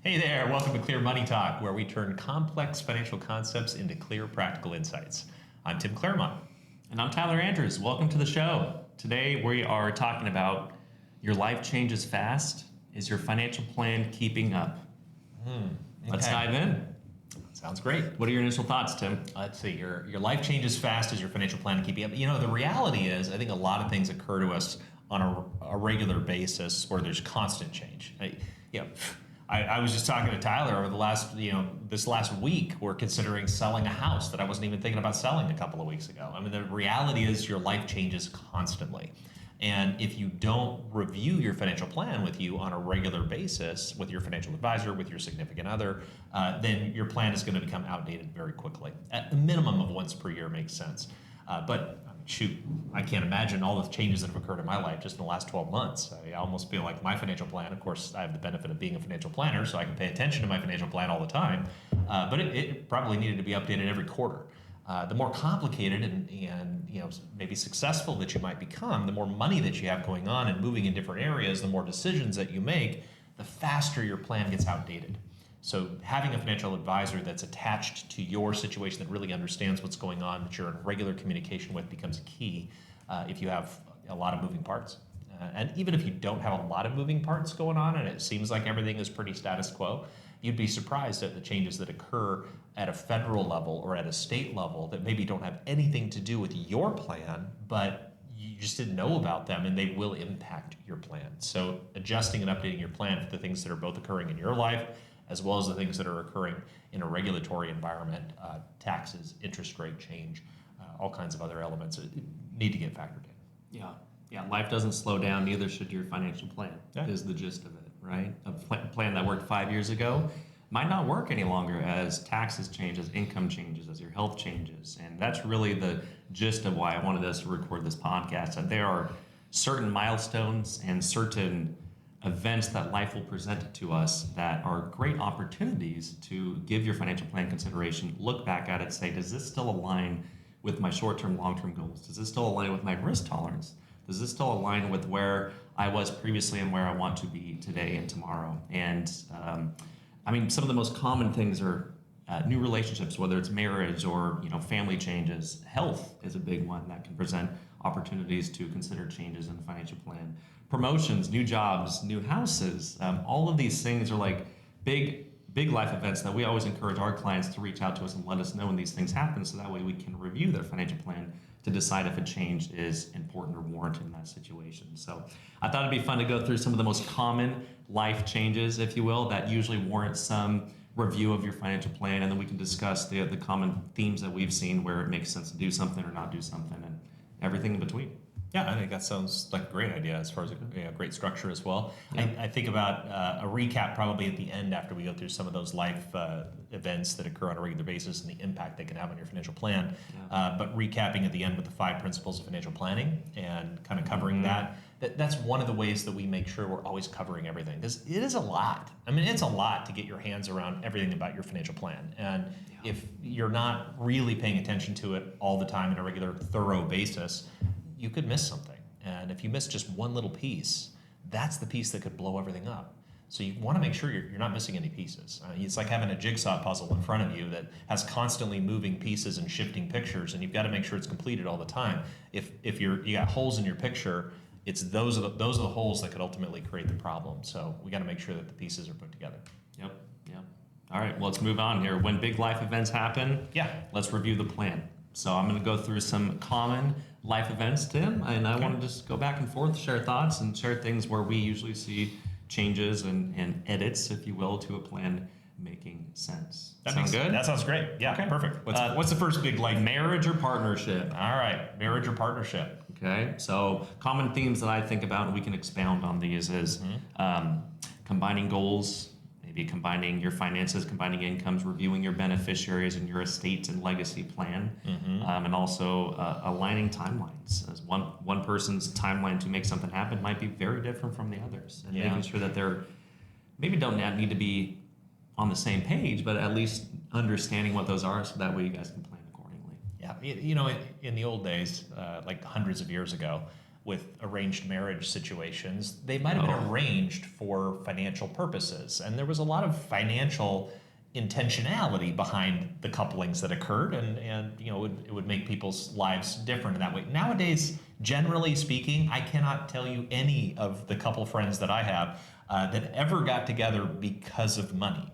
Hey there, welcome to Clear Money Talk, where we turn complex financial concepts into clear, practical insights. I'm Tim Clairmont. And I'm Tyler Andrews. Welcome to the show. Today we are talking about your life changes fast. Is your financial plan keeping up? Let's dive in. Sounds great. What are your initial thoughts, Tim? Let's see, your life changes fast as your financial plan keeping up. You know, the reality is, I think a lot of things occur to us on a regular basis where there's constant change. I was just talking to Tyler over this last week. We're considering selling a house that I wasn't even thinking about selling a couple of weeks ago. I mean, the reality is your life changes constantly. And if you don't review your financial plan with you on a regular basis, with your financial advisor, with your significant other, then your plan is going to become outdated very quickly. At a minimum of once per year makes sense. But shoot, I can't imagine all the changes that have occurred in my life just in the last 12 months. I almost feel like my financial plan, of course, I have the benefit of being a financial planner, so I can pay attention to my financial plan all the time. But it probably needed to be updated every quarter. The more complicated and maybe successful that you might become, the more money that you have going on and moving in different areas, the more decisions that you make, the faster your plan gets outdated. So having a financial advisor that's attached to your situation, that really understands what's going on, that you're in regular communication with, becomes key if you have a lot of moving parts. And even if you don't have a lot of moving parts going on and it seems like everything is pretty status quo, you'd be surprised at the changes that occur at a federal level or at a state level that maybe don't have anything to do with your plan, but you just didn't know about them, and they will impact your plan. So adjusting and updating your plan for the things that are both occurring in your life as well as the things that are occurring in a regulatory environment, taxes, interest rate change, all kinds of other elements need to get factored in. Yeah. Life doesn't slow down, neither should your financial plan, is the gist of it, right? A plan that worked 5 years ago might not work any longer as taxes change, as income changes, as your health changes. And that's really the gist of why I wanted us to record this podcast. That there are certain milestones and certain events that life will present to us that are great opportunities to give your financial plan consideration, look back at it, say, does this still align with my short-term, long-term goals? Does this still align with my risk tolerance? Does this still align with where I was previously and where I want to be today and tomorrow? And some of the most common things are new relationships, whether it's marriage or family changes. Health is a big one that can present opportunities to consider changes in the financial plan. Promotions, new jobs, new houses, all of these things are like big life events that we always encourage our clients to reach out to us and let us know when these things happen, so that way we can review their financial plan to decide if a change is important or warranted in that situation. So I thought it'd be fun to go through some of the most common life changes, if you will, that usually warrant some review of your financial plan, and then we can discuss the common themes that we've seen where it makes sense to do something or not do something, and everything in between. Yeah, I think that sounds like a great idea as far as a great structure as well. Yeah. I think about a recap probably at the end after we go through some of those life events that occur on a regular basis and the impact they can have on your financial plan. Yeah. But recapping at the end with the 5 principles of financial planning and kind of covering that's one of the ways that we make sure we're always covering everything. Because it is a lot. I mean, it's a lot to get your hands around everything about your financial plan. And if you're not really paying attention to it all the time in a regular, thorough basis, you could miss something. And if you miss just one little piece, that's the piece that could blow everything up. So you want to make sure you're not missing any pieces. It's like having a jigsaw puzzle in front of you that has constantly moving pieces and shifting pictures, and you've got to make sure it's completed all the time. If you got holes in your picture, it's those are the holes that could ultimately create the problem. So we got to make sure that the pieces are put together. Yep. All right, well, let's move on here. When big life events happen, let's review the plan. So I'm going to go through some common life events, Tim, and I want to just go back and forth, share thoughts, and share things where we usually see changes and edits, if you will, to a plan making sense. That sounds good? That sounds great. Yeah, okay. Perfect. What's the first big life? Marriage or partnership. All right, marriage or partnership. Okay, so common themes that I think about, and we can expound on these, is combining goals, maybe combining your finances, combining incomes, reviewing your beneficiaries and your estate and legacy plan, and also aligning timelines. As one person's timeline to make something happen might be very different from the others, and making sure that they're maybe don't need to be on the same page, but at least understanding what those are, so that way you guys can plan accordingly. Yeah, in the old days, like hundreds of years ago, with arranged marriage situations, they might have been arranged for financial purposes. And there was a lot of financial intentionality behind the couplings that occurred, and it would make people's lives different in that way. Nowadays, generally speaking, I cannot tell you any of the couple friends that I have that ever got together because of money.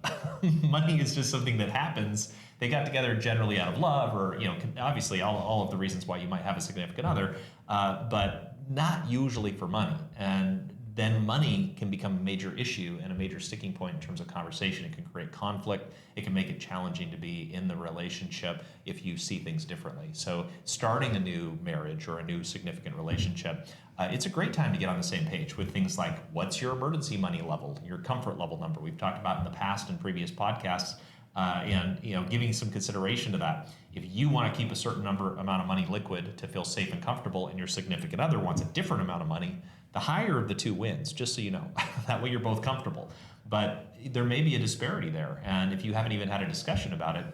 Money is just something that happens. They got together generally out of love, or obviously all of the reasons why you might have a significant other, but not usually for money. And then money can become a major issue and a major sticking point in terms of conversation. It can create conflict. It can make it challenging to be in the relationship if you see things differently. So starting a new marriage or a new significant relationship, it's a great time to get on the same page with things like, what's your emergency money level, your comfort level number? We've talked about in the past in previous podcasts, and giving some consideration to that. If you want to keep a certain amount of money liquid to feel safe and comfortable, and your significant other wants a different amount of money, the higher of the two wins, just so you know. That way you're both comfortable. But there may be a disparity there, and if you haven't even had a discussion about it,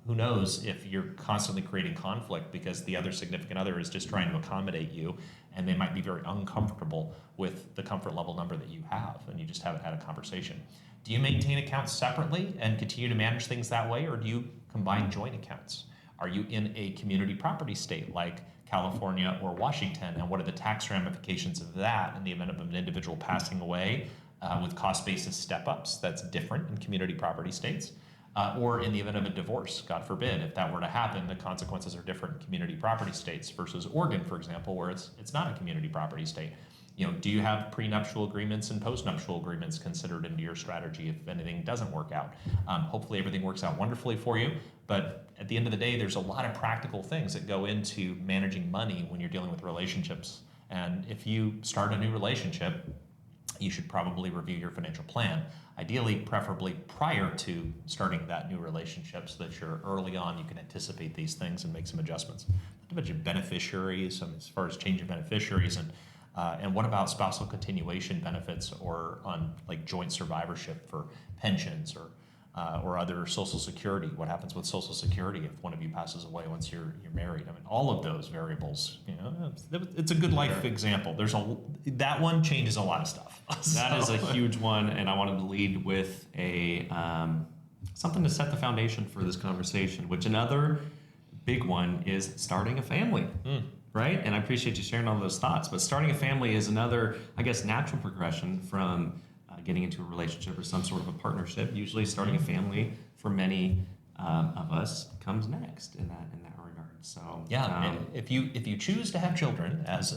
who knows if you're constantly creating conflict because the other significant other is just trying to accommodate you, and they might be very uncomfortable with the comfort level number that you have, and you just haven't had a conversation. Do you maintain accounts separately and continue to manage things that way, or do you combine joint accounts? Are you in a community property state like California or Washington, and what are the tax ramifications of that in the event of an individual passing away with cost basis step-ups? That's different in community property states. Or in the event of a divorce, God forbid, if that were to happen, the consequences are different in community property states versus Oregon, for example, where it's not a community property state. Do you have prenuptial agreements and postnuptial agreements considered into your strategy if anything doesn't work out? Hopefully everything works out wonderfully for you, but at the end of the day, there's a lot of practical things that go into managing money when you're dealing with relationships. And if you start a new relationship, you should probably review your financial plan. Ideally, preferably prior to starting that new relationship, so that you're early on, you can anticipate these things and make some adjustments. Not to mention beneficiaries, as far as changing beneficiaries, and what about spousal continuation benefits, or on like joint survivorship for pensions, or other Social Security? What happens with Social Security if one of you passes away once you're married? I mean, all of those variables. It's a good life example. That one changes a lot of stuff. That is a huge one, and I wanted to lead with a something to set the foundation for this conversation. Which another big one is starting a family. Right? And I appreciate you sharing all those thoughts. But starting a family is another, I guess, natural progression from getting into a relationship or some sort of a partnership. Usually starting a family for many of us comes next in that regard. So and if you choose to have children, as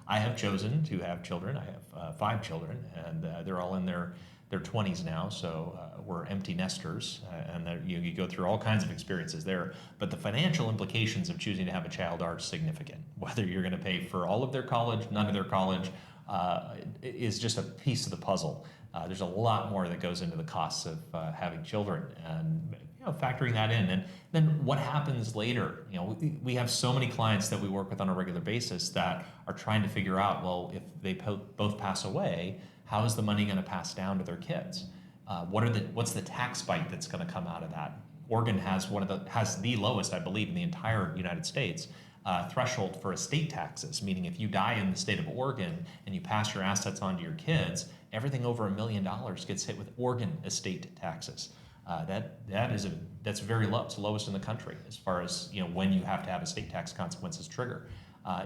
I have chosen to have children, I have 5 children, and they're all in their 20s now, so we're empty nesters, and you go through all kinds of experiences there. But the financial implications of choosing to have a child are significant. Whether you're going to pay for all of their college, none of their college, is just a piece of the puzzle. There's a lot more that goes into the costs of having children, and factoring that in. And then what happens later? We have so many clients that we work with on a regular basis that are trying to figure out, well, if they both pass away, how is the money going to pass down to their kids? What's the tax bite that's going to come out of that? Oregon has the lowest, I believe, in the entire United States threshold for estate taxes, meaning if you die in the state of Oregon and you pass your assets on to your kids, everything over $1 million gets hit with Oregon estate taxes. That's very low. It's the lowest in the country as far as when you have to have estate tax consequences trigger.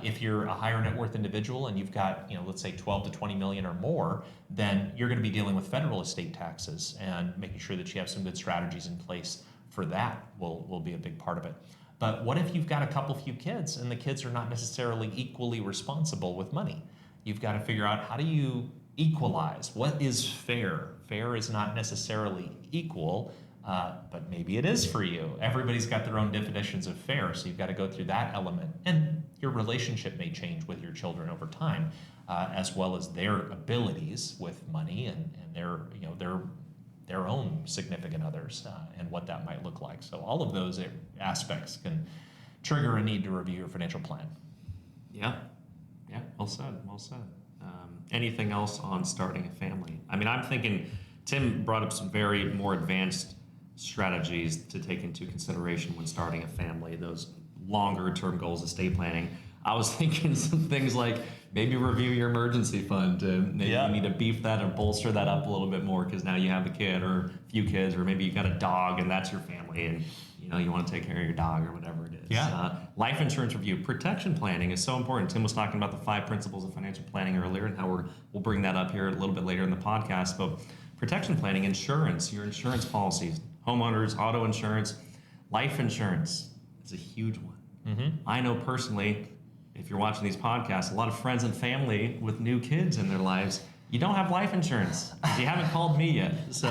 If you're a higher net worth individual and you've got, let's say 12 to 20 million or more, then you're going to be dealing with federal estate taxes, and making sure that you have some good strategies in place for that will be a big part of it. But what if you've got a few kids and the kids are not necessarily equally responsible with money? You've got to figure out, how do you equalize? What is fair? Fair is not necessarily equal, but maybe it is for you. Everybody's got their own definitions of fair, so you've got to go through that element. And your relationship may change with your children over time, as well as their abilities with money and their own significant others, and what that might look like. So all of those aspects can trigger a need to review your financial plan. Yeah, well said. Anything else on starting a family? I mean, I'm thinking Tim brought up some very more advanced strategies to take into consideration when starting a family, those longer term goals, estate planning. I was thinking some things like maybe review your emergency fund. Maybe you need to beef that or bolster that up a little bit more because now you have a kid or a few kids, or maybe you got a dog and that's your family, and you want to take care of your dog or whatever it is. Life insurance review. Protection planning is so important. Tim was talking about the 5 principles of financial planning earlier, and how we'll bring that up here a little bit later in the podcast. But protection planning, insurance, your insurance policies, homeowners, auto insurance, life insurance is a huge one. I know personally, if you're watching these podcasts, a lot of friends and family with new kids in their lives, you don't have life insurance because you haven't called me yet. So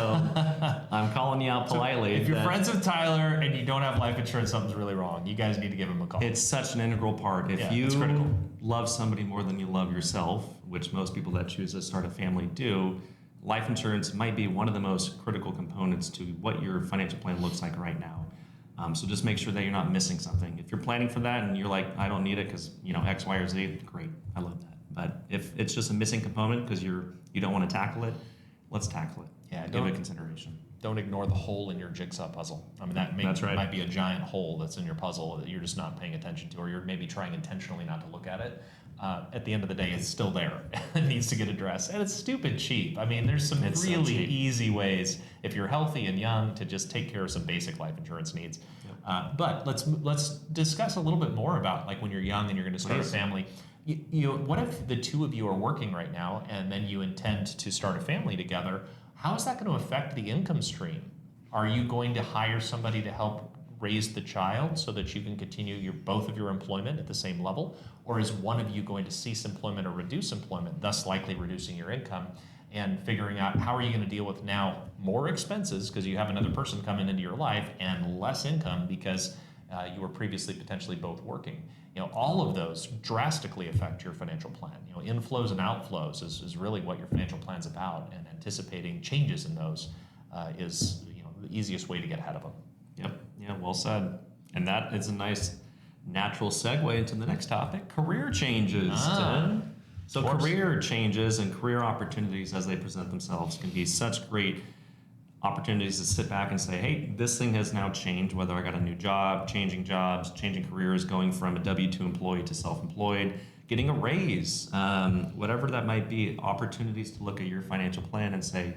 I'm calling you out politely. So if you're friends with Tyler and you don't have life insurance, something's really wrong. You guys need to give him a call. It's such an integral part. If you love somebody more than you love yourself, which most people that choose to start a family do, life insurance might be one of the most critical components to what your financial plan looks like right now. So just make sure that you're not missing something. If you're planning for that and you're like, I don't need it because X, Y, or Z, great, I love that. But if it's just a missing component because you don't want to tackle it, let's tackle it. Yeah, give it consideration. Don't ignore the hole in your jigsaw puzzle. I mean, that's right. Might be a giant hole that's in your puzzle that you're just not paying attention to, or you're maybe trying intentionally not to look at it. At the end of the day, it's still there. It needs to get addressed. And it's stupid cheap. I mean, there's some really easy ways, if you're healthy and young, to just take care of some basic life insurance needs. But let's discuss a little bit more about, like, when you're young and you're going to start a family. What if the two of you are working right now and then you intend to start a family together? How is that going to affect the income stream? Are you going to hire somebody to help raise the child so that you can continue both of your employment at the same level? Or is one of you going to cease employment or reduce employment, thus likely reducing your income, and figuring out how are you going to deal with now more expenses because you have another person coming into your life, and less income because you were previously potentially both working? All of those drastically affect your financial plan. Inflows and outflows is really what your financial plan's about, and anticipating changes in those is the easiest way to get ahead of them. Yep. Yeah. Well said. And that is a nice natural segue into the next topic: career changes. So career changes and career opportunities as they present themselves can be such great opportunities to sit back and say, hey, this thing has now changed, whether I got a new job, changing jobs, changing careers, going from a W-2 employee to self-employed, getting a raise, whatever that might be, opportunities to look at your financial plan and say,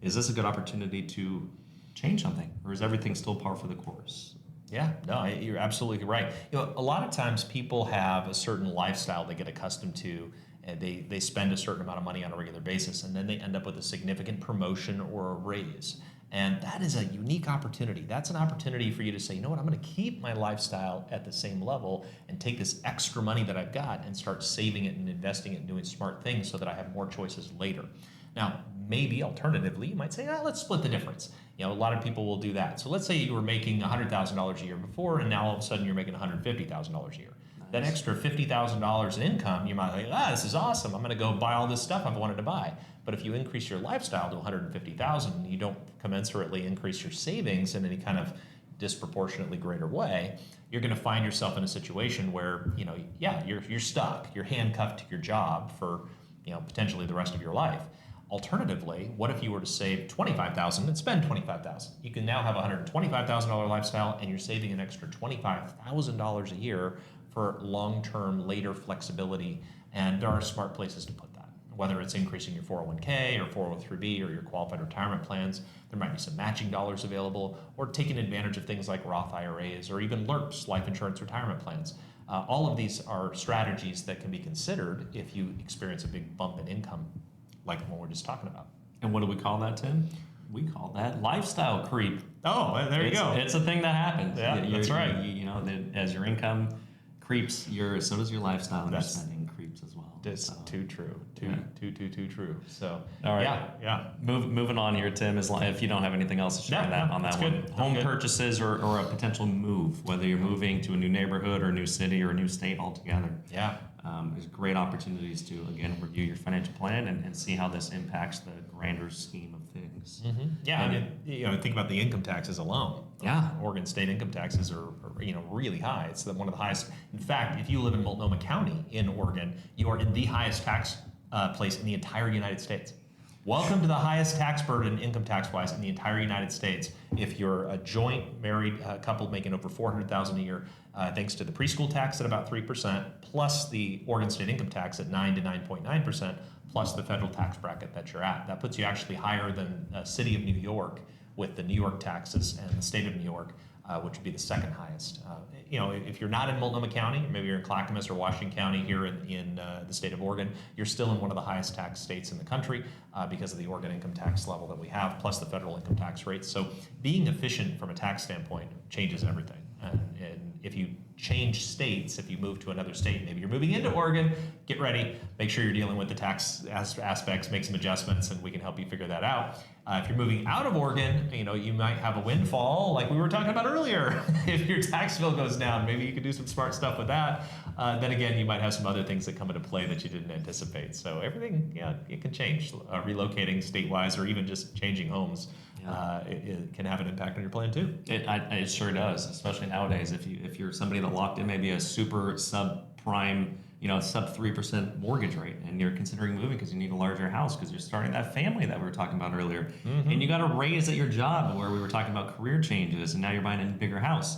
is this a good opportunity to change something, or is everything still par for the course? Yeah, no, you're absolutely right. A lot of times people have a certain lifestyle they get accustomed to, and they spend a certain amount of money on a regular basis, and then they end up with a significant promotion or a raise. And that is a unique opportunity. That's an opportunity for you to say, you know what, I'm going to keep my lifestyle at the same level and take this extra money that I've got and start saving it and investing it and doing smart things so that I have more choices later. Now, maybe alternatively, you might say, let's split the difference. A lot of people will do that. So let's say you were making $100,000 a year before, and now all of a sudden you're making $150,000 a year. That extra $50,000 in income, you might think, this is awesome. I'm going to go buy all this stuff I've wanted to buy. But if you increase your lifestyle to $150,000 and you don't commensurately increase your savings in any kind of disproportionately greater way, you're going to find yourself in a situation where, you're stuck. You're handcuffed to your job for, potentially the rest of your life. Alternatively, what if you were to save $25,000 and spend $25,000? You can now have a $125,000 lifestyle, and you're saving an extra $25,000 a year for long-term, later flexibility. And there are smart places to put that. Whether it's increasing your 401k or 403b or your qualified retirement plans, there might be some matching dollars available, or taking advantage of things like Roth IRAs or even LIRPs, life insurance retirement plans. All of these are strategies that can be considered if you experience a big bump in income, like what we're just talking about. And what do we call that, Tim? We call that lifestyle creep. Oh, there you go. It's a thing that happens. Yeah, that's right. As your income creeps, so does your lifestyle, and your spending creeps as well. That's too true. Too true. So, all right. Yeah. Moving on here, Tim, if you don't have anything else to share on that one. Home purchases or a potential move, whether you're moving to a new neighborhood or a new city or a new state altogether. Yeah. There's great opportunities to, again, review your financial plan and see how this impacts the grander scheme of things. Mm-hmm. Yeah, think about the income taxes alone. Yeah. Oregon state income taxes are really high. It's one of the highest. In fact, if you live in Multnomah County in Oregon, you are in the highest tax place in the entire United States. Welcome to the highest tax burden, income tax-wise, in the entire United States. If you're a joint married couple making over $400,000 a year, thanks to the preschool tax at about 3%, plus the Oregon state income tax at 9 to 9.9%, plus the federal tax bracket that you're at. That puts you actually higher than city of New York with the New York taxes and the state of New York, which would be the second highest. If you're not in Multnomah County, maybe you're in Clackamas or Washington County here in the state of Oregon, you're still in one of the highest tax states in the country because of the Oregon income tax level that we have, plus the federal income tax rates. So being efficient from a tax standpoint changes everything. And if you change states, if you move to another state, maybe you're moving into Oregon, get ready, make sure you're dealing with the tax aspects, make some adjustments, and we can help you figure that out. If you're moving out of Oregon, you might have a windfall like we were talking about earlier. If your tax bill goes down, maybe you can do some smart stuff with that. Then again, you might have some other things that come into play that you didn't anticipate. So everything, it can change. Relocating statewise or even just changing homes. It can have an impact on your plan too. It sure does, especially nowadays. If you're somebody that locked in maybe a super subprime, sub 3% mortgage rate, and you're considering moving because you need a larger house because you're starting that family that we were talking about earlier, and you got a raise at your job where we were talking about career changes, and now you're buying a bigger house.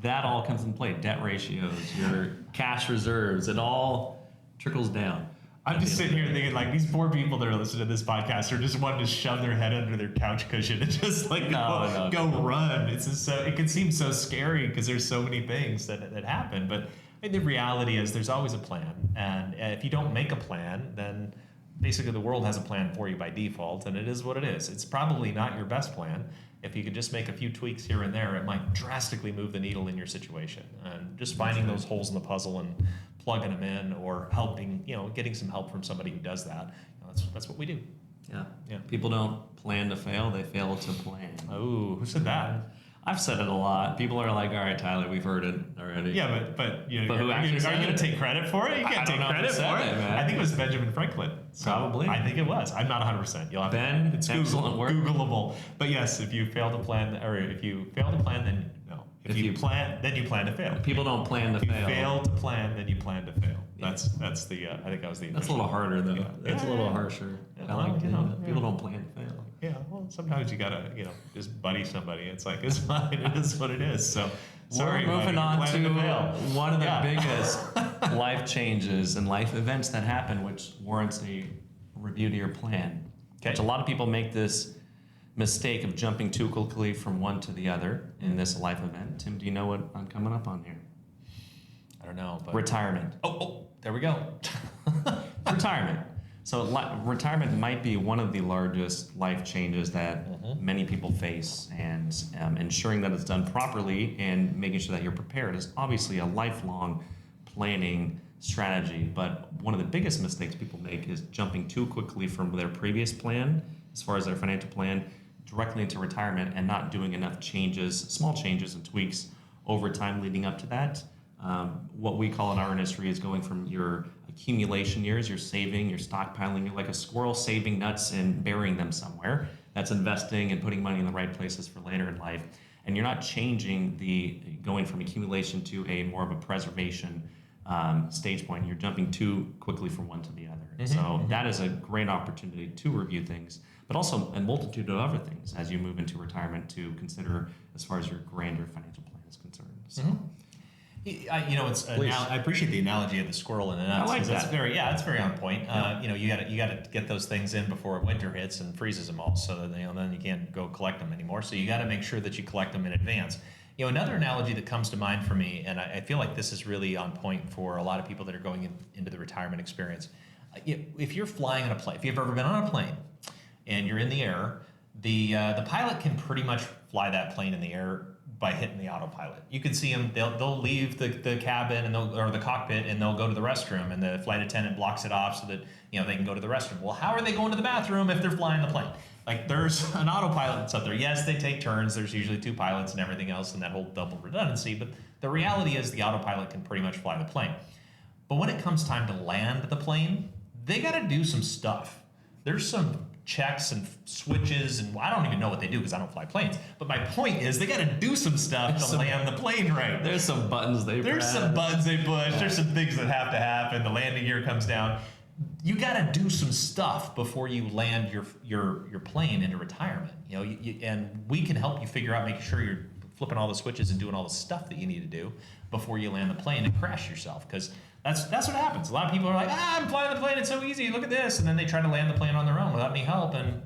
That all comes into play. Debt ratios, your cash reserves, it all trickles down. I'm just sitting here thinking, like, these poor people that are listening to this podcast are just wanting to shove their head under their couch cushion and just go run. It's just it can seem so scary because there's so many things that happen. But the reality is there's always a plan. And if you don't make a plan, then basically the world has a plan for you by default, and it is what it is. It's probably not your best plan. If you could just make a few tweaks here and there, it might drastically move the needle in your situation. And just finding those holes in the puzzle and plugging them in, or helping, getting some help from somebody who does that. That's what we do. Yeah. People don't plan to fail; they fail to plan. Oh, who said that? I've said it a lot. People are like, "All right, Tyler, we've heard it already." Yeah, but who are you going to take credit for it? You can't take credit for it. I think it was Benjamin Franklin. So probably. I think it was. I'm not 100%. You'll have Ben, it's excellent work. Googleable. But yes, if you fail to plan, then no. If you plan, then you plan to fail. People don't plan to fail. If you fail to plan, then you plan to fail. That's the. I think that was the. That's a little harder though. Yeah. That's a little harsher. People don't plan to fail. Yeah, well, sometimes you gotta, just buddy somebody. It's like, it's fine. It is what it is. So, sorry. We're moving on to one of the biggest life changes and life events that happen, which warrants a review to your plan. Okay. Which a lot of people make this mistake of jumping too quickly from one to the other in this life event. Tim, do you know what I'm coming up on here? I don't know, but retirement. Oh, there we go. Retirement. So retirement might be one of the largest life changes that many people face, and ensuring that it's done properly and making sure that you're prepared is obviously a lifelong planning strategy. But one of the biggest mistakes people make is jumping too quickly from their previous plan, as far as their financial plan, directly into retirement and not doing enough changes, small changes and tweaks over time leading up to that. What we call in our industry is going from your accumulation years, you're saving, you're stockpiling, you're like a squirrel saving nuts and burying them somewhere. That's investing and putting money in the right places for later in life. And you're not changing going from accumulation to a more of a preservation stage point. You're jumping too quickly from one to the other. So that is a great opportunity to review things, but also a multitude of other things as you move into retirement to consider as far as your grander financial plan is concerned. So. I appreciate the analogy of the squirrel and the nuts. I like that. It's very on point. You got to get those things in before winter hits and freezes them all, so that then you can't go collect them anymore. So you got to make sure that you collect them in advance. Another analogy that comes to mind for me, and I feel like this is really on point for a lot of people that are going into the retirement experience. If you're flying on a plane, if you've ever been on a plane and you're in the air, the pilot can pretty much fly that plane in the air by hitting the autopilot. You can see them, they'll leave the cabin or the cockpit, and they'll go to the restroom, and the flight attendant blocks it off so that they can go to the restroom. Well, how are they going to the bathroom if they're flying the plane? Like, there's an autopilot that's up there. Yes, they take turns. There's usually two pilots and everything else, and that whole double redundancy. But the reality is the autopilot can pretty much fly the plane. But when it comes time to land the plane, they got to do some stuff. There's some checks and switches, and I don't even know what they do because I don't fly planes. But my point is, they got to do some stuff to land the plane right. There's some buttons they press. There's some buttons they push. There's some things that have to happen. The landing gear comes down. you got to do some stuff before you land your plane into retirement. You know, and we can help you figure out, making sure you're flipping all the switches and doing all the stuff that you need to do before you land the plane and crash yourself. Because that's what happens. A lot of people are like, I'm flying the plane, it's so easy, look at this. And then they try to land the plane on their own without any help, and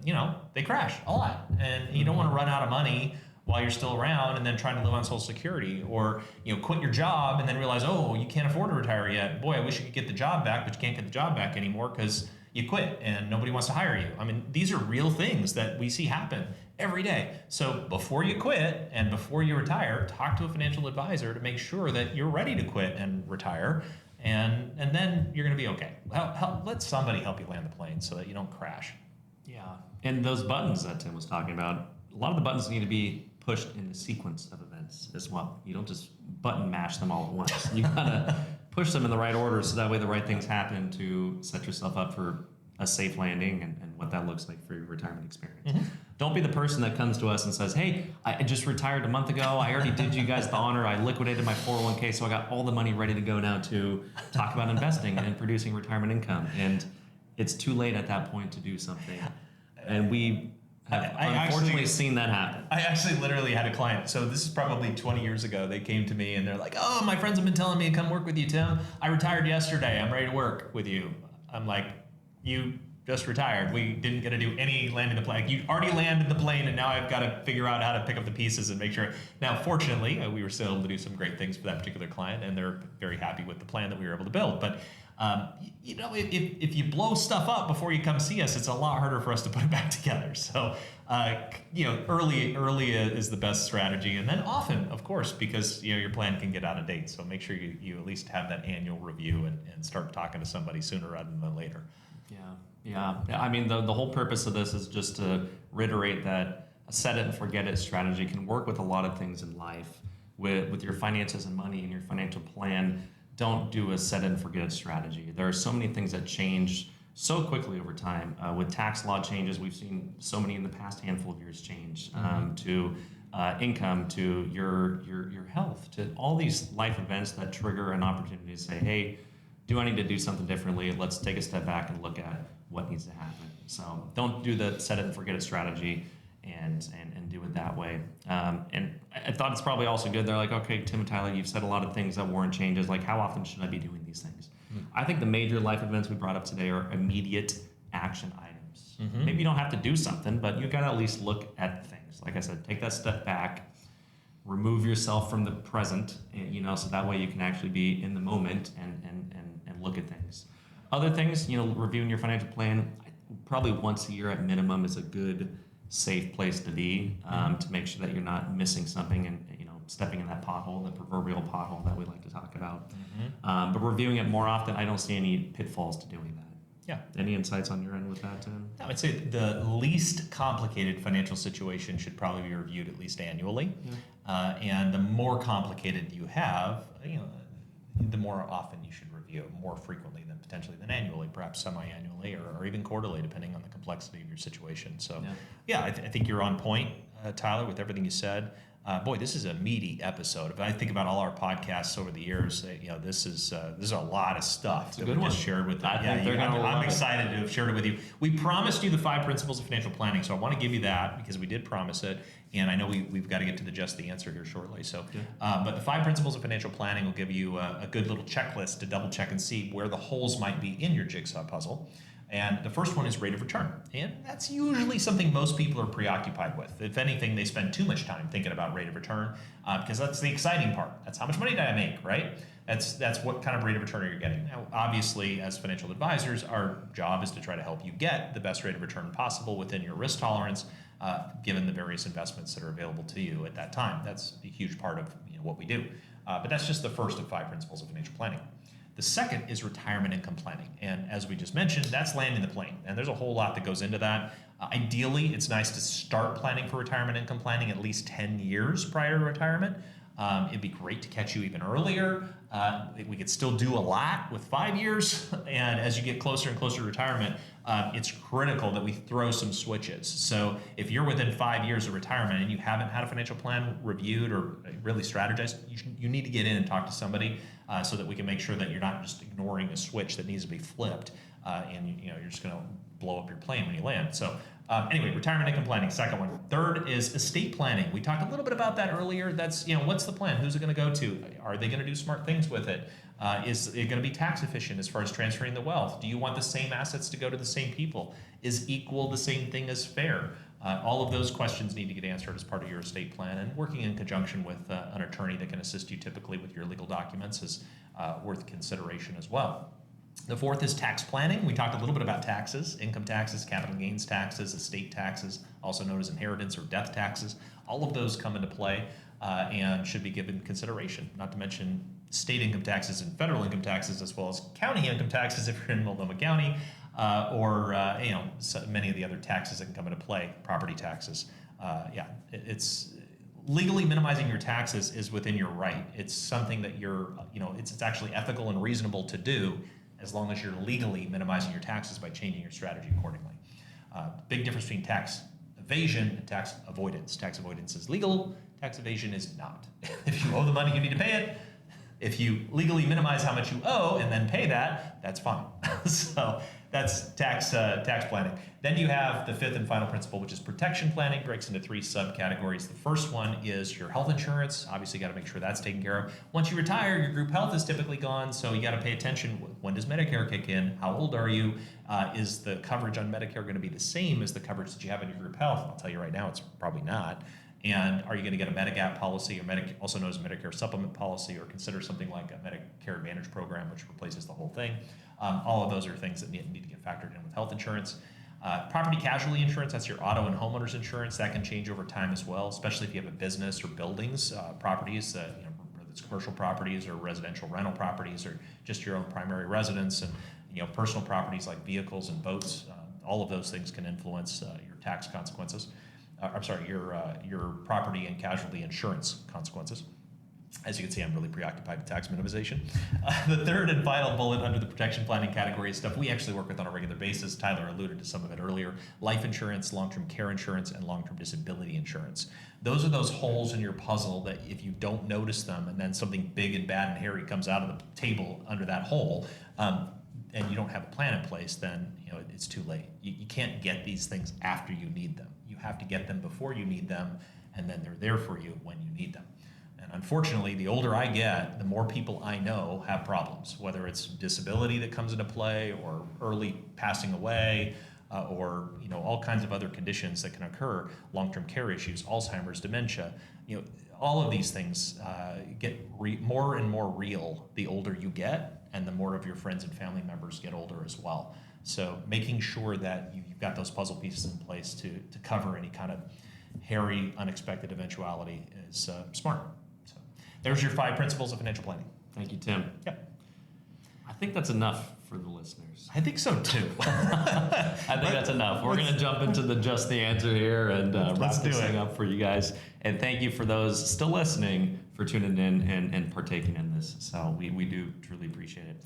they crash a lot. And you don't want to run out of money while you're still around and then trying to live on Social Security, or quit your job and then realize, oh, you can't afford to retire yet. Boy, I wish you could get the job back, but you can't get the job back anymore because you quit and nobody wants to hire you. I mean, these are real things that we see happen every day. So before you quit and before you retire, talk to a financial advisor to make sure that you're ready to quit and retire, and then you're going to be okay. Let somebody help you land the plane so that you don't crash. Yeah, and those buttons that Tim was talking about, a lot of the buttons need to be pushed in the sequence of events as well. You don't just button mash them all at once. You gotta push them in the right order so that way the right things happen to set yourself up for a safe landing and what that looks like for your retirement experience. Mm-hmm. Don't be the person that comes to us and says, hey, I just retired a month ago. I already did you guys the honor. I liquidated my 401k, so I got all the money ready to go now to talk about investing and producing retirement income. And it's too late at that point to do something. And we have unfortunately seen that happen. I actually literally had a client. So this is probably 20 years ago. They came to me and they're like, oh, my friends have been telling me to come work with you, Tim. I retired yesterday. I'm ready to work with you. I'm like, you just retired. We didn't get to do any landing the plane. You already landed the plane, and now I've got to figure out how to pick up the pieces and make sure. Now, fortunately, we were still able to do some great things for that particular client, and they're very happy with the plan that we were able to build. But if you blow stuff up before you come see us, it's a lot harder for us to put it back together. So, early is the best strategy, and then often, of course, because your plan can get out of date. So make sure you at least have that annual review and start talking to somebody sooner rather than later. Yeah. I mean, the whole purpose of this is just to reiterate that a set it and forget it strategy can work with a lot of things in life. With your finances and money and your financial plan, don't do a set it and forget it strategy. There are so many things that change so quickly over time. With tax law changes, we've seen so many in the past handful of years change, to income, to your health, to all these life events that trigger an opportunity to say, hey, do I need to do something differently? Let's take a step back and look at what needs to happen. So don't do the set it and forget it strategy and do it that way. And I thought it's probably also good. They're like, okay, Tim and Tyler, you've said a lot of things that warrant changes. Like, how often should I be doing these things? I think the major life events we brought up today are immediate action items. Maybe you don't have to do something, but you got to at least look at things. Like I said, take that step back, remove yourself from the present, so that way you can actually be in the moment and look at things. Other things, reviewing your financial plan, probably once a year at minimum is a good, safe place to be, to make sure that you're not missing something and stepping in that pothole, the proverbial pothole that we like to talk about. But reviewing it more often, I don't see any pitfalls to doing that. Yeah. Any insights on your end with that, Tim? I would say the least complicated financial situation should probably be reviewed at least annually. And the more complicated you have, the more often you should review it, more frequently than annually, perhaps semi-annually or even quarterly, depending on the complexity of your situation. So, I think you're on point, Tyler, with everything you said. Boy, this is a meaty episode. If I think about all our podcasts over the years, this is a lot of stuff that we just shared with them. I'm excited to have shared it with you. We promised you the 5 principles of financial planning, so I want to give you that because we did promise it, and I know we've got to get to just the answer here shortly. So, but the 5 principles of financial planning will give you a good little checklist to double check and see where the holes might be in your jigsaw puzzle. And the first one is rate of return. And that's usually something most people are preoccupied with. If anything, they spend too much time thinking about rate of return because that's the exciting part. That's how much money did I make, right? That's what kind of rate of return are you getting. Now, obviously, as financial advisors, our job is to try to help you get the best rate of return possible within your risk tolerance, given the various investments that are available to you at that time. That's a huge part of what we do. But that's just the first of 5 principles of financial planning. The second is retirement income planning. And as we just mentioned, that's landing the plane. And there's a whole lot that goes into that. Ideally, it's nice to start planning for retirement income planning at least 10 years prior to retirement. It'd be great to catch you even earlier. We could still do a lot with 5 years. And as you get closer and closer to retirement, it's critical that we throw some switches. So if you're within 5 years of retirement and you haven't had a financial plan reviewed or really strategized, you need to get in and talk to somebody so that we can make sure that you're not just ignoring a switch that needs to be flipped. and you're just going to blow up your plane when you land. So anyway, retirement income planning, second one. Third is estate planning. We talked a little bit about that earlier. That's, what's the plan? Who's it going to go to? Are they going to do smart things with it? Is it going to be tax efficient as far as transferring the wealth? Do you want the same assets to go to the same people? Is equal the same thing as fair? All of those questions need to get answered as part of your estate plan, and working in conjunction with an attorney that can assist you typically with your legal documents is worth consideration as well. The fourth is tax planning. We talked a little bit about taxes, income taxes, capital gains taxes, estate taxes, also known as inheritance or death taxes. All of those come into play and should be given consideration, not to mention state income taxes and federal income taxes, as well as county income taxes if you're in Multnomah County, or so many of the other taxes that can come into play, property taxes. It's legally minimizing your taxes is within your right. It's something that it's actually ethical and reasonable to do, as long as you're legally minimizing your taxes by changing your strategy accordingly. Big difference between tax evasion and tax avoidance. Tax avoidance is legal, tax evasion is not. If you owe the money, you need to pay it. If you legally minimize how much you owe and then pay that, that's fine. So that's tax planning. Then you have the fifth and final principle, which is protection planning. Breaks into three subcategories. The first one is your health insurance. Obviously, you got to make sure that's taken care of. Once you retire, your group health is typically gone, so you got to pay attention. When does Medicare kick in? How old are you? Is the coverage on Medicare going to be the same as the coverage that you have in your group health? I'll tell you right now, it's probably not. And are you going to get a Medigap policy, or also known as a Medicare supplement policy, or consider something like a Medicare Advantage program, which replaces the whole thing? All of those are things that need to get factored in with health insurance. Property casualty insurance, that's your auto and homeowners insurance. That can change over time as well, especially if you have a business or buildings, properties, whether it's commercial properties or residential rental properties, or just your own primary residence, and personal properties like vehicles and boats. All of those things can influence your tax consequences. Your property and casualty insurance consequences. As you can see, I'm really preoccupied with tax minimization. The third and final bullet under the protection planning category is stuff we actually work with on a regular basis. Tyler alluded to some of it earlier. Life insurance, long-term care insurance, and long-term disability insurance. Those are those holes in your puzzle that if you don't notice them, and then something big and bad and hairy comes out of the table under that hole, and you don't have a plan in place, then it's too late. You can't get these things after you need them. You have to get them before you need them, and then they're there for you when you need them. And unfortunately, the older I get, the more people I know have problems, whether it's disability that comes into play, or early passing away, or all kinds of other conditions that can occur, long-term care issues, Alzheimer's, dementia. All of these things get more and more real the older you get, and the more of your friends and family members get older as well. So making sure that you've got those puzzle pieces in place to cover any kind of hairy, unexpected eventuality is smart. So there's your 5 principles of financial planning. Thank you, Tim. Yep. I think that's enough for the listeners. I think so too. I think that's enough. We're going to jump into the just the answer here and wrap this thing up for you guys. And thank you for those still listening for tuning in and partaking in this. So we do truly appreciate it.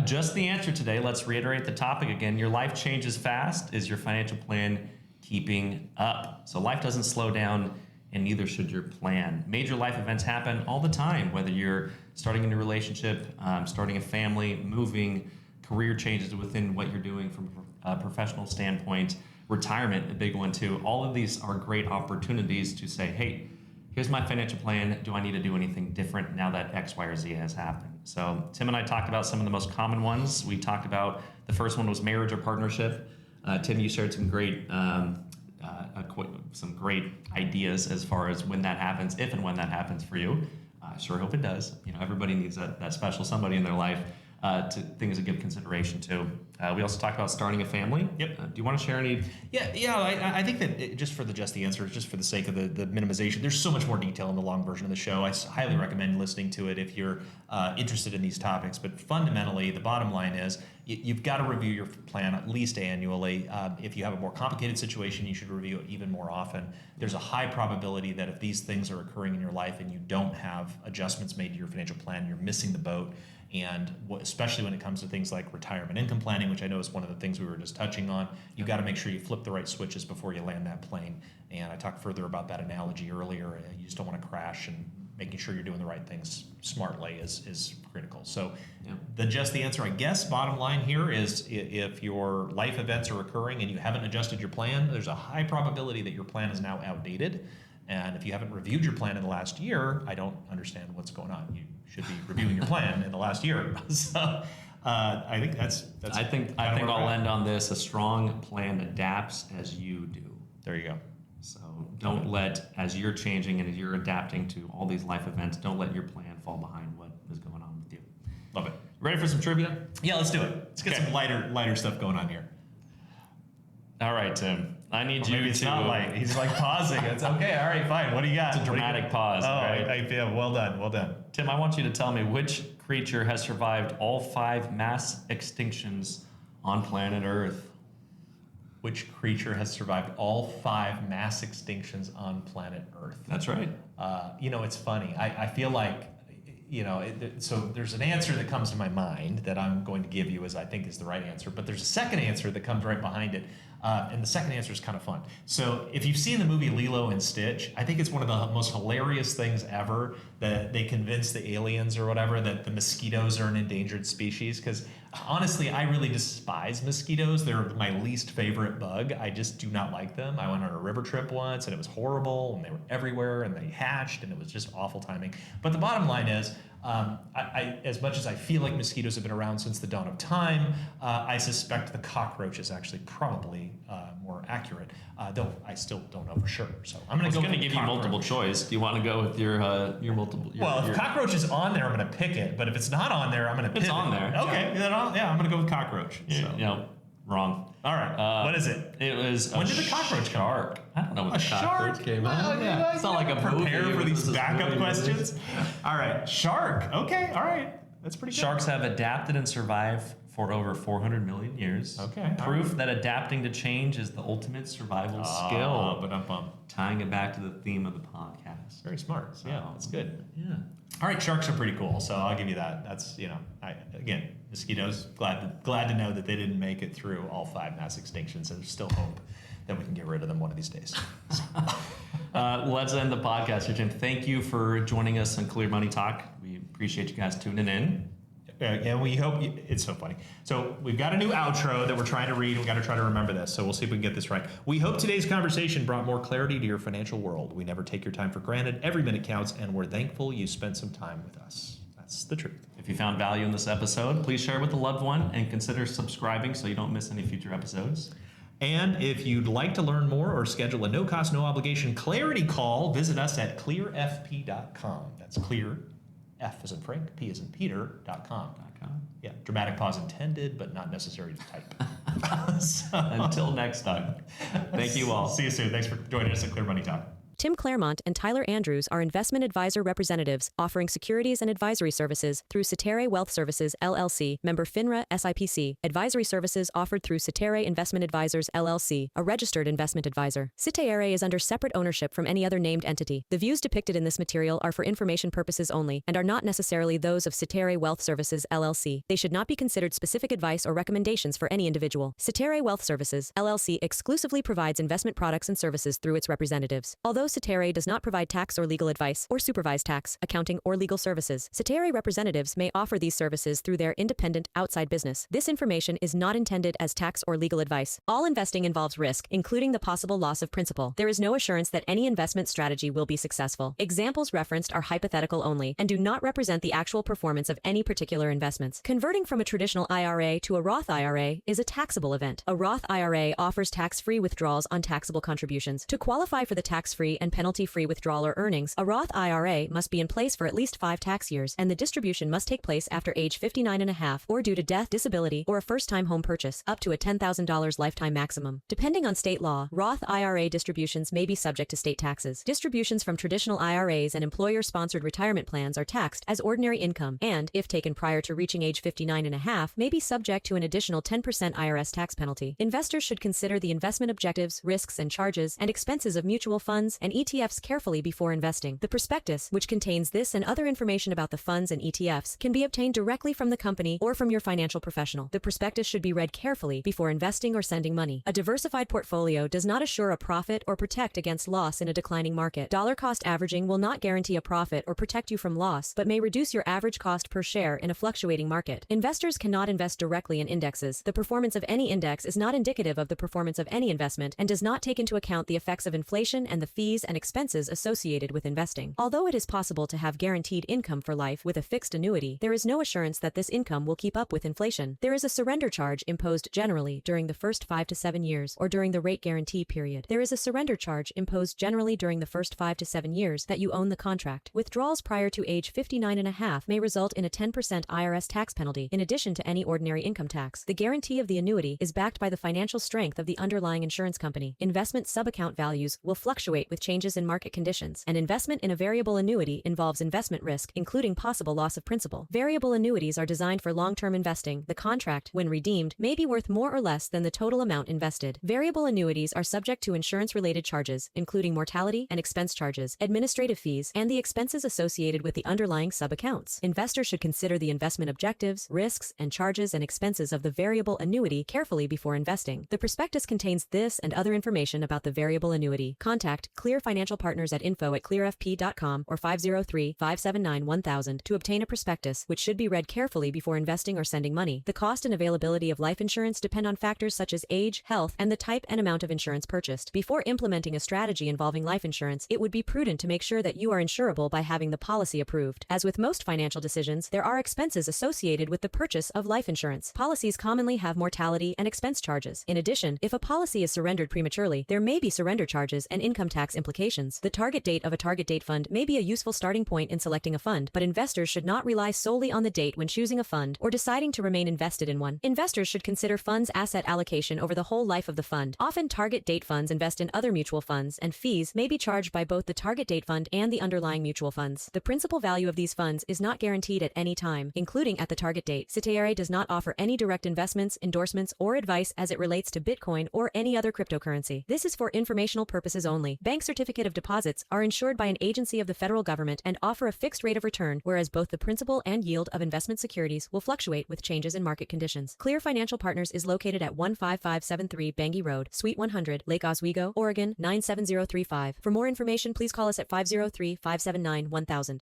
Just the answer today. Let's reiterate the topic again. Your life changes fast. Is your financial plan keeping up? So life doesn't slow down, and neither should your plan. Major life events happen all the time, whether you're starting a new relationship, starting a family, moving, career changes within what you're doing from a professional standpoint, retirement, a big one too. All of these are great opportunities to say, hey, here's my financial plan. Do I need to do anything different now that X, Y, or Z has happened? So Tim and I talked about some of the most common ones. We talked about the first one was marriage or partnership. Tim, you shared some great ideas as far as when that happens, if and when that happens for you. I sure hope it does. Everybody needs that special somebody in their life to things to give consideration to. We also talked about starting a family. Yep. Do you want to share any? Yeah. I think that just for the answer, just for the sake of the minimization, there's so much more detail in the long version of the show. I highly recommend listening to it if you're interested in these topics. But fundamentally, the bottom line is you've got to review your plan at least annually. If you have a more complicated situation, you should review it even more often. There's a high probability that if these things are occurring in your life and you don't have adjustments made to your financial plan, you're missing the boat. And especially when it comes to things like retirement income planning, which I know is one of the things we were just touching on, you've got to make sure you flip the right switches before you land that plane. And I talked further about that analogy earlier. You just don't want to crash and making sure you're doing the right things smartly is critical. So Yeah. the answer, I guess, bottom line here is if your life events are occurring and you haven't adjusted your plan, there's a high probability that your plan is now outdated. And if you haven't reviewed your plan in the last year, I don't understand what's going on. You should be reviewing your plan in the last year. So I think that's I think I'll end on this. A strong plan adapts as you do. There you go. So don't let, as you're changing and as you're adapting to all these life events, don't let your plan fall behind what is going on with you. Love it. Ready for some trivia? Yeah, let's do it. Let's get some lighter stuff going on here. All right, Tim. I need you Maybe it's to. not light. He's like pausing. It's okay. All right, fine. What do you got? It's a dramatic pause. Oh, right? yeah. Well done. Tim, I want you to tell me which creature has survived all 5 mass extinctions on planet Earth. Which creature has survived all 5 mass extinctions on planet Earth? That's right. It's funny. I feel like, so there's an answer that comes to my mind that I'm going to give you as I think is the right answer, but there's a second answer that comes right behind it. And the second answer is kind of fun. So if you've seen the movie Lilo and Stitch, I think it's one of the most hilarious things ever that they convince the aliens or whatever that the mosquitoes are an endangered species. Because honestly, I really despise mosquitoes. They're my least favorite bug. I just do not like them. I went on a river trip once and it was horrible and they were everywhere and they hatched and it was just awful timing. But the bottom line is, I as much as I feel like mosquitoes have been around since the dawn of time, I suspect the cockroach is actually probably more accurate, though I still don't know for sure. So I'm going to go. I'm going to give you multiple choice. Do you want to go with your multiple? If cockroach is on there, I'm going to pick it. But if it's not on there, I'm going to pick it. It's on there. Okay, yeah, I'm going to go with cockroach. So. Wrong. All right. What is it? It was when did the cockroach shark? I don't know when a the cockroach shark came out. Yeah. It's not like a prepare movie for these with backup movie. questions. All right, shark. Okay, all right, that's pretty good. Sharks have adapted and survived for over 400 million years. Okay. Proof that adapting to change is the ultimate survival skill. Ba-dum-bum. Tying it back to the theme of the podcast. Very smart. Yeah, that's good. Yeah. All right, sharks are pretty cool, so I'll give you that. That's again, mosquitoes. Glad to know that they didn't make it through all 5 mass extinctions, and there's still hope that we can get rid of them one of these days. Let's end the podcast here, Jim. Thank you for joining us on Clear Money Talk. We appreciate you guys tuning in. And we hope it's so funny. So we've got a new outro that we're trying to read. We've got to try to remember this. So we'll see if we can get this right. We hope today's conversation brought more clarity to your financial world. We never take your time for granted. Every minute counts, and we're thankful you spent some time with us. That's the truth. If you found value in this episode, please share it with a loved one and consider subscribing so you don't miss any future episodes. And if you'd like to learn more or schedule a no-cost, no-obligation clarity call, visit us at clearfp.com. That's clear, F as in Frank, P as in Peter.com. Yeah, dramatic pause intended, but not necessary to type. Until next time. Thank you all. See you soon. Thanks for joining us at Clear Money Talk. Tim Clairmont and Tyler Andrews are investment advisor representatives offering securities and advisory services through Cetera Wealth Services, LLC, member FINRA SIPC. Advisory services offered through Cetera Investment Advisors, LLC, a registered investment advisor. Cetera is under separate ownership from any other named entity. The views depicted in this material are for information purposes only and are not necessarily those of Cetera Wealth Services, LLC. They should not be considered specific advice or recommendations for any individual. Cetera Wealth Services, LLC exclusively provides investment products and services through its representatives. Although Cetera does not provide tax or legal advice or supervise tax, accounting, or legal services, Cetera representatives may offer these services through their independent, outside business. This information is not intended as tax or legal advice. All investing involves risk, including the possible loss of principal. There is no assurance that any investment strategy will be successful. Examples referenced are hypothetical only and do not represent the actual performance of any particular investments. Converting from a traditional IRA to a Roth IRA is a taxable event. A Roth IRA offers tax-free withdrawals on taxable contributions. To qualify for the tax-free and penalty-free withdrawal or earnings, a Roth IRA must be in place for at least 5 tax years, and the distribution must take place after age 59 and a half or due to death, disability, or a first-time home purchase, up to a $10,000 lifetime maximum. Depending on state law, Roth IRA distributions may be subject to state taxes. Distributions from traditional IRAs and employer-sponsored retirement plans are taxed as ordinary income and, if taken prior to reaching age 59 and a half, may be subject to an additional 10% IRS tax penalty. Investors should consider the investment objectives, risks and charges, and expenses of mutual funds and and ETFs carefully before investing. The prospectus, which contains this and other information about the funds and ETFs, can be obtained directly from the company or from your financial professional. The prospectus should be read carefully before investing or sending money. A diversified portfolio does not assure a profit or protect against loss in a declining market. Dollar cost averaging will not guarantee a profit or protect you from loss, but may reduce your average cost per share in a fluctuating market. Investors cannot invest directly in indexes. The performance of any index is not indicative of the performance of any investment and does not take into account the effects of inflation and the fees and expenses associated with investing. Although it is possible to have guaranteed income for life with a fixed annuity, there is no assurance that this income will keep up with inflation. There is a surrender charge imposed generally during the first 5 to 7 years or during the rate guarantee period. There is a surrender charge imposed generally during the first 5 to 7 years that you own the contract. Withdrawals prior to age 59 and a half may result in a 10% IRS tax penalty in addition to any ordinary income tax. The guarantee of the annuity is backed by the financial strength of the underlying insurance company. Investment subaccount values will fluctuate with changes in market conditions. An investment in a variable annuity involves investment risk, including possible loss of principal. Variable annuities are designed for long-term investing. The contract, when redeemed, may be worth more or less than the total amount invested. Variable annuities are subject to insurance-related charges, including mortality and expense charges, administrative fees, and the expenses associated with the underlying subaccounts. Investors should consider the investment objectives, risks, and charges and expenses of the variable annuity carefully before investing. The prospectus contains this and other information about the variable annuity. Contact Clear Financial Partners at info@clearfp.com or 503-579-1000 to obtain a prospectus, which should be read carefully before investing or sending money. The cost and availability of life insurance depend on factors such as age, health, and the type and amount of insurance purchased. Before implementing a strategy involving life insurance, it would be prudent to make sure that you are insurable by having the policy approved. As with most financial decisions, there are expenses associated with the purchase of life insurance. Policies commonly have mortality and expense charges. In addition, if a policy is surrendered prematurely, there may be surrender charges and income tax implications. The target date of a target date fund may be a useful starting point in selecting a fund, but investors should not rely solely on the date when choosing a fund or deciding to remain invested in one. Investors should consider funds asset allocation over the whole life of the fund. Often target date funds invest in other mutual funds, and fees may be charged by both the target date fund and the underlying mutual funds. The principal value of these funds is not guaranteed at any time, including at the target date. Cetera does not offer any direct investments, endorsements, or advice as it relates to Bitcoin or any other cryptocurrency. This is for informational purposes only. Bank certificate of deposits are insured by an agency of the federal government and offer a fixed rate of return, whereas both the principal and yield of investment securities will fluctuate with changes in market conditions. Clear Financial Partners is located at 15573 Bangui Road, Suite 100, Lake Oswego, Oregon 97035. For more information, please call us at 503-579-1000.